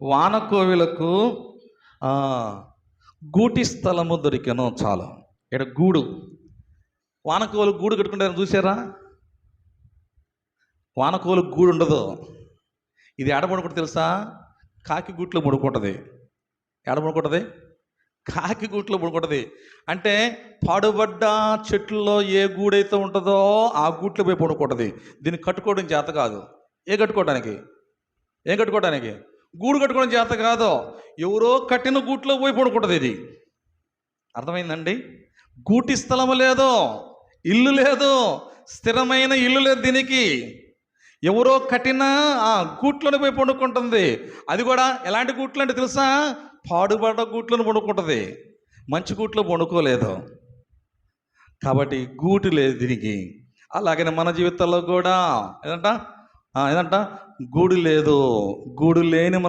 వానకోవిలకు ఆ, గూటి స్థలము దొరికెను. చాలు. ఇక్కడ గూడు, వానకోవులు గూడు కట్టుకుంటారని చూసారా? వానకోవులు గూడు ఉండదు. ఇది ఎడ పడుకుంటుంది తెలుసా? కాకి గూట్లో పడుకుంటుంది. ఎడ పడుకుంటుంది? కాకి గూట్లో పడుకుంటుంది. అంటే పాడుబడ్డ చెట్లలో ఏ గూడైతే ఉంటుందో ఆ గూట్లో పోయి పడుకుంటుంది. దీన్ని కట్టుకోవడం చేత కాదు. ఏం కట్టుకోవడానికి గూడు కట్టుకోవడం చేత కాదు. ఎవరో కట్టిన గూట్లో పోయి పడుకుంటుంది. ఇది అర్థమైందండి? గూటి స్థలము లేదు, ఇల్లు లేదు, స్థిరమైన ఇల్లు లేదు దీనికి. ఎవరో కట్టిన ఆ గూట్లోనే పోయి పండుకుంటుంది. అది కూడా ఎలాంటి గూట్లు అంటే తెలుసా? పాడుబడ్డ గూట్లను పండుకుంటుంది, మంచి గూట్లో పండుకోలేదు. కాబట్టి గూటు లేదు దీనికి. అలాగనే మన జీవితాల్లో కూడా ఏదంట గూడు లేదు. గూడు లేని మన